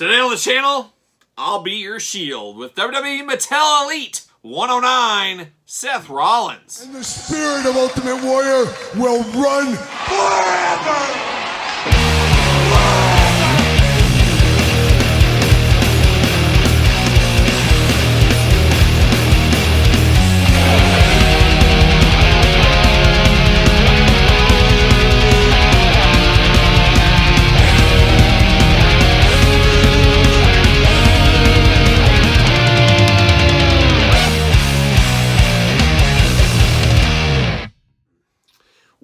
Today on the channel, I'll be your shield with WWE Mattel Elite 109, Seth Rollins. And the spirit of Ultimate Warrior will run forever!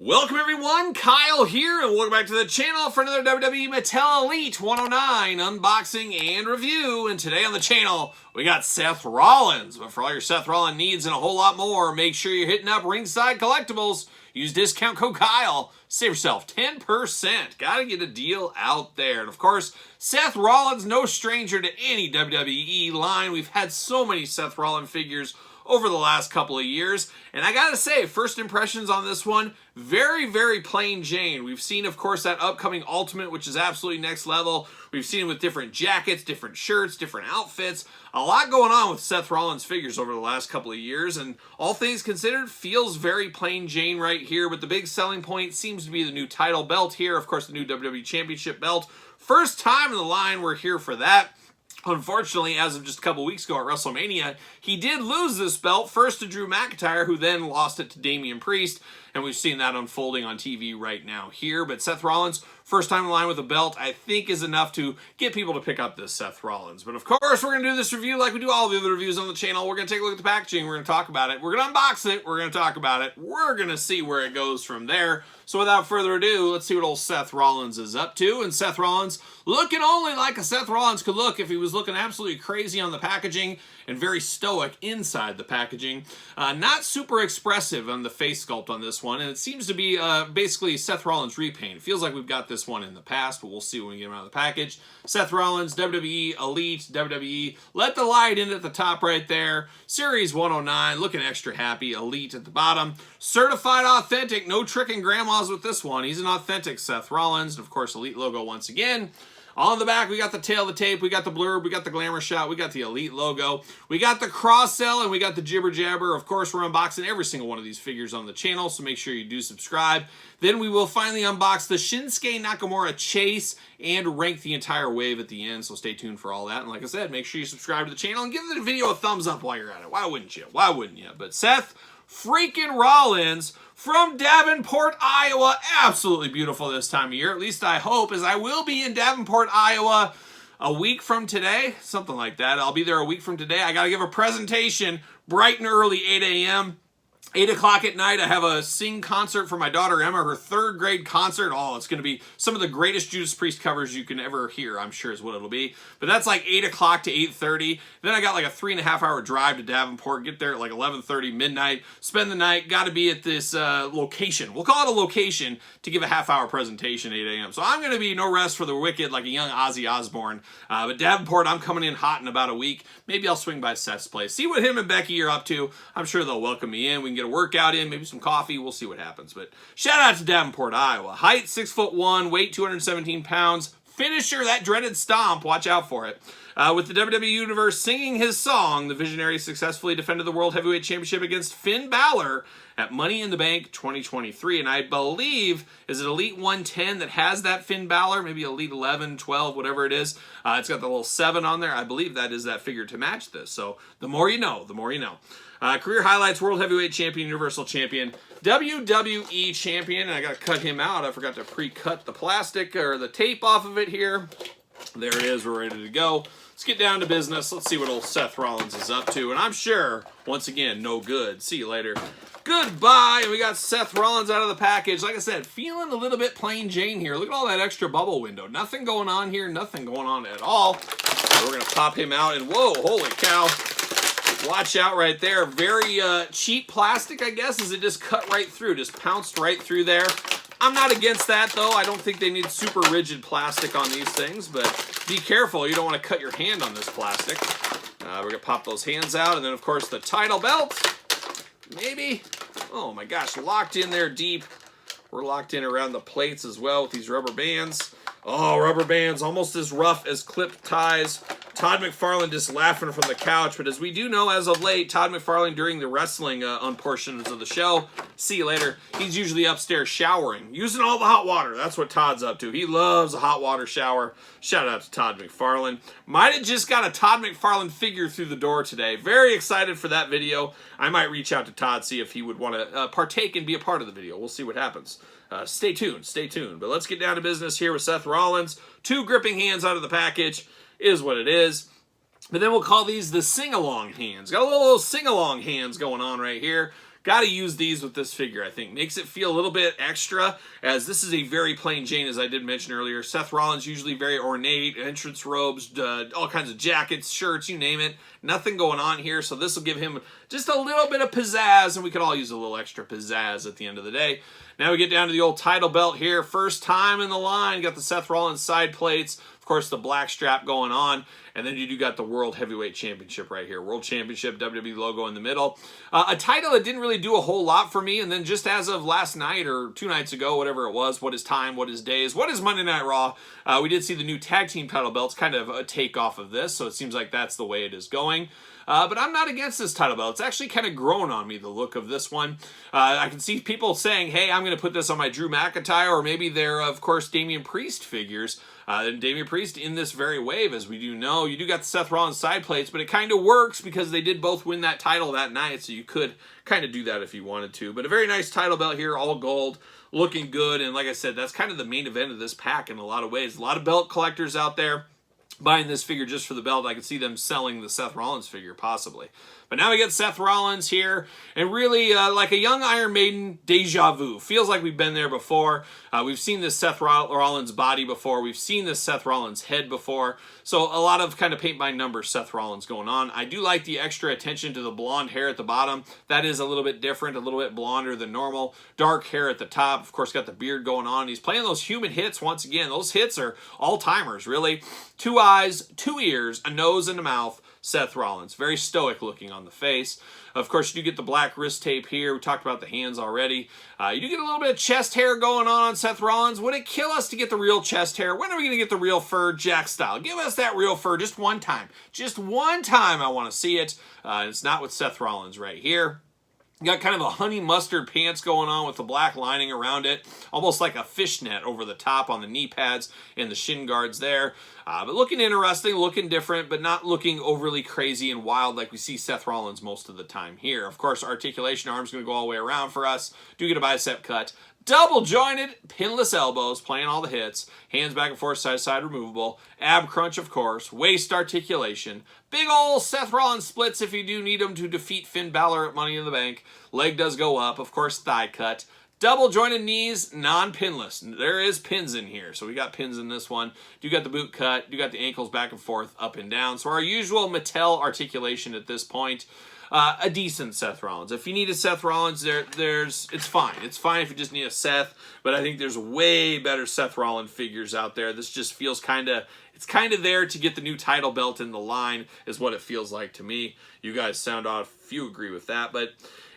Welcome everyone, Kyle here, and welcome back to the channel for another WWE Mattel Elite 109 unboxing and review. And today on the channel, we got Seth Rollins. But for all your Seth Rollins needs and a whole lot more, make sure you're hitting up Ringside Collectibles. Use discount code Kyle. Save yourself 10%. Gotta get a deal out there. And of course, Seth Rollins, no stranger to any WWE line. We've had so many Seth Rollins figures over the last couple of years. And I gotta say, first impressions on this one, very, very plain Jane. We've seen, of course, that upcoming Ultimate, which is absolutely next level. We've seen it with different jackets, different shirts, different outfits. A lot going on with Seth Rollins figures over the last couple of years, and all things considered, feels very plain Jane right here. But the big selling point seems to be the new title belt here. Of course, the new WWE Championship belt. First time in the line, we're here for that. Unfortunately, as of just a couple weeks ago at WrestleMania, he did lose this belt, first to Drew McIntyre, who then lost it to Damian Priest, and we've seen that unfolding on TV right now here. But Seth Rollins, first time in line with a belt, I think is enough to get people to pick up this Seth Rollins. But of course, we're going to do this review like we do all the other reviews on the channel. We're going to take a look at the packaging, we're going to talk about it, we're going to unbox it, we're going to talk about it, we're going to see where it goes from there. So without further ado, let's see what old Seth Rollins is up to. And Seth Rollins looking only like a Seth Rollins could look if he was looking absolutely crazy on the packaging and very stoic inside the packaging. Not super expressive on the face sculpt on this one, and it seems to be basically Seth Rollins repaint. It feels like we've got this one in the past, but we'll see when we get him out of the package. Seth Rollins, WWE Elite, WWE, Let the Light In at the top right there. Series 109, looking extra happy. Elite at the bottom. Certified authentic, no tricking grandmas with this one. He's an authentic Seth Rollins, and of course, Elite logo once again. On the back, we got the tail of the tape, we got the blurb, we got the glamour shot, we got the Elite logo, we got the cross-sell, and we got the jibber jabber. Of course, we're unboxing every single one of these figures on the channel, so make sure you do subscribe. Then we will finally unbox the Shinsuke Nakamura chase and rank the entire wave at the end, so stay tuned for all that. And like I said, make sure you subscribe to the channel and give the video a thumbs up while you're at it. Why wouldn't you? Why wouldn't you? But Seth freaking Rollins from Davenport, Iowa. Absolutely beautiful this time of year. At least I hope, as I will be in Davenport, Iowa a week from today. Something like that. I'll be there a week from today. I got to give a presentation bright and early, 8 a.m. 8 o'clock at night, I have a sing concert for my daughter Emma, her third grade concert. Oh, it's going to be some of the greatest Judas Priest covers you can ever hear, I'm sure is what it'll be. But that's like 8 o'clock to 8:30. Then I got like a 3.5 hour drive to Davenport, get there at like 11:30, midnight, spend the night, got to be at this location. We'll call it a location to give a half-hour presentation at 8 a.m. So I'm going to be no rest for the wicked like a young Ozzy Osbourne. But Davenport, I'm coming in hot in about a week. Maybe I'll swing by Seth's place, see what him and Becky are up to. I'm sure they'll welcome me in. We can get a workout in, maybe some coffee. We'll see what happens. But shout out to Davenport, Iowa. Height 6'1", weight 217 pounds. Finisher, that dreaded stomp. Watch out for it. With the WWE Universe singing his song, the Visionary successfully defended the World Heavyweight Championship against Finn Balor at Money in the Bank 2023. And I believe, is it Elite 110 that has that Finn Balor? Maybe Elite 11, 12, whatever it is. It's got the little 7 on there. I believe that is that figure to match this. So the more you know, the more you know. Career highlights, World Heavyweight Champion, Universal Champion, WWE Champion. And I got to cut him out. I forgot to pre-cut the plastic or the tape off of it here. There it is. We're ready to go. Let's get down to business. Let's see what old Seth Rollins is up to. And I'm sure, once again, no good. See you later. Goodbye. We got Seth Rollins out of the package. Like I said, feeling a little bit plain Jane here. Look at all that extra bubble window. Nothing going on here. Nothing going on at all. So we're going to pop him out. And whoa, holy cow. Watch out right there. Very cheap plastic, I guess, as it just cut right through. Just pounced right through there. I'm not against that, though. I don't think they need super rigid plastic on these things, but be careful. You don't want to cut your hand on this plastic. We're going to pop those hands out, and then, of course, the title belt. Maybe. Oh, my gosh. Locked in there deep. We're locked in around the plates as well with these rubber bands. Oh, rubber bands, almost as rough as clipped ties. Todd McFarlane just laughing from the couch, but as we do know as of late, Todd McFarlane during the wrestling on portions of the show, see you later, he's usually upstairs showering, using all the hot water. That's what Todd's up to. He loves a hot water shower. Shout out to Todd McFarlane. Might have just got a Todd McFarlane figure through the door today. Very excited for that video. I might reach out to Todd, see if he would want to partake and be a part of the video. We'll see what happens. Stay tuned, stay tuned. But let's get down to business here with Seth Rollins. 2 gripping hands out of the package. Is what it is. But then we'll call these the sing-along hands. Got a little sing-along hands going on right here. Got to use these with this figure, I think. Makes it feel a little bit extra, as this is a very plain Jane, as I did mention earlier. Seth Rollins usually very ornate, entrance robes, all kinds of jackets, shirts, you name it. Nothing going on here, so this will give him just a little bit of pizzazz, and we could all use a little extra pizzazz at the end of the day. Now we get down to the old title belt here. First time in the line. Got the Seth Rollins side plates. Of course, the black strap going on. And then you do got the World Heavyweight Championship right here. World Championship, WWE logo in the middle. A title that didn't really do a whole lot for me. And then just as of last night or 2 nights ago, whatever it was, what is time, what is days, what is Monday Night Raw, we did see the new tag team title belts, kind of a take off of this. So it seems like that's the way it is going. But I'm not against this title belt. It's actually kind of grown on me, the look of this one. I can see people saying, hey, I'm going to put this on my Drew McIntyre, or maybe they're, of course, Damian Priest figures. And Damian Priest in this very wave, as we do know. You do got the Seth Rollins side plates, but it kind of works because they did both win that title that night, so you could kind of do that if you wanted to. But a very nice title belt here, all gold, looking good. And like I said, that's kind of the main event of this pack in a lot of ways. A lot of belt collectors out there buying this figure just for the belt. I could see them selling the Seth Rollins figure, possibly. But now we get Seth Rollins here, and really, like a young Iron Maiden, deja vu. Feels like we've been there before. We've seen this Seth Rollins body before. We've seen this Seth Rollins head before. So a lot of kind of paint by numbers Seth Rollins going on. I do like the extra attention to the blonde hair at the bottom. That is a little bit different, a little bit blonder than normal. Dark hair at the top. Of course, got the beard going on. He's playing those human hits once again. Those hits are all-timers, really. 2 eyes, 2 ears, a nose, and a mouth. Seth Rollins. Very stoic looking on the face. Of course, you do get the black wrist tape here. We talked about the hands already. You do get a little bit of chest hair going on Seth Rollins. Would it kill us to get the real chest hair? When are we going to get the real fur, Jakks style? Give us that real fur just one time. Just one time I want to see it. It's not with Seth Rollins right here. You got kind of a honey mustard pants going on with the black lining around it. Almost like a fishnet over the top on the knee pads and the shin guards there. But looking interesting, looking different, but not looking overly crazy and wild like we see Seth Rollins most of the time here. Of course, articulation arm's going to go all the way around for us. Do get a bicep cut. Double jointed, pinless elbows, playing all the hits. Hands back and forth, side to side, removable. Ab crunch, of course. Waist articulation. Big ol' Seth Rollins splits if you do need him to defeat Finn Balor at Money in the Bank. Leg does go up. Of course, thigh cut. Double jointed knees, non-pinless. There is pins in here, so we got pins in this one. You got the boot cut. You got the ankles back and forth, up and down. So our usual Mattel articulation at this point. A decent Seth Rollins. If you need a Seth Rollins, it's fine. It's fine if you just need a Seth, but I think there's way better Seth Rollins figures out there. This just feels it's kind of there to get the new title belt in the line, is what it feels like to me. You guys sound off if you agree with that, but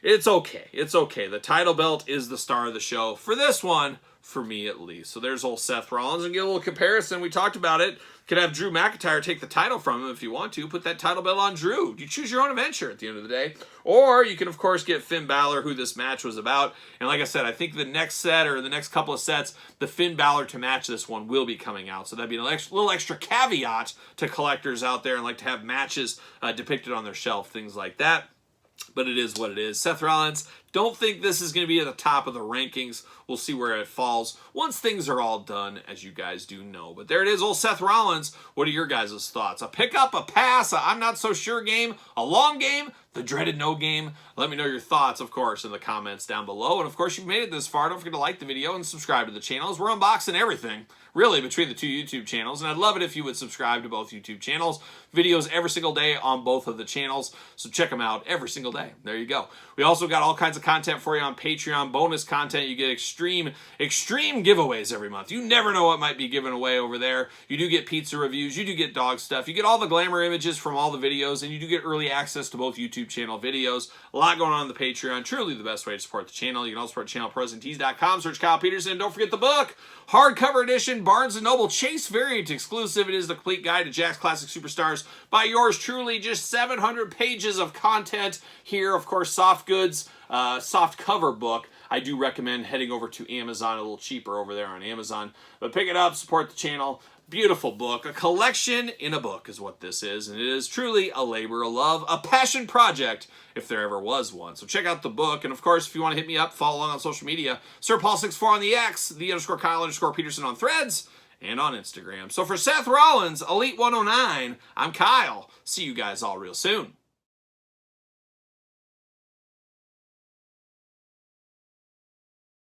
it's okay. It's okay. The title belt is the star of the show for this one, for me at least. So there's old Seth Rollins, and get a little comparison. We talked about it. Could have Drew McIntyre take the title from him if you want to. Put that title belt on Drew. You choose your own adventure at the end of the day. Or you can, of course, get Finn Balor, who this match was about. And like I said, I think the next set or the next couple of sets, the Finn Balor to match this one will be coming out. So that'd be a little extra caveat to collectors out there and like to have matches depicted on their shelf, things like that. But it is what it is. Seth Rollins, don't think this is going to be at the top of the rankings. We'll see where it falls once things are all done, as you guys do know. But there it is, old Seth Rollins. What are your guys' thoughts? A pickup, a pass, I'm not so sure game, a long game, the dreaded no game? Let me know your thoughts, of course, in the comments down below. And, of course, you've made it this far. Don't forget to like the video and subscribe to the channels. We're unboxing everything, really, between the 2 YouTube channels. And I'd love it if you would subscribe to both YouTube channels. Videos every single day on both of the channels. So check them out every single day. There you go. We also got all kinds of content for you on Patreon. Bonus content. You get extreme giveaways every month. You never know what might be given away over there. You do get pizza reviews. You do get dog stuff. You get all the glamour images from all the videos. And you do get early access to both YouTube channel videos. A lot going on the Patreon. Truly the best way to support the channel. You can also support the channel at ProSandTees.com. Search Kyle Peterson. Don't forget the book. Hardcover edition. limited Barnes & Noble Chase variant exclusive. It is the complete guide to Jakks Classic Superstars by yours truly. Just 700 pages of content here. Of course, soft goods, soft cover book. I do recommend heading over to Amazon, a little cheaper over there on Amazon. But pick it up, support the channel. Beautiful book. A collection in a book is what this is. And it is truly a labor of love, a passion project, if there ever was one. So check out the book. And of course, if you want to hit me up, follow along on social media. SirPaul64 on the X, _Kyle_Peterson on Threads, and on Instagram. So for Seth Rollins, Elite 109, I'm Kyle. See you guys all real soon.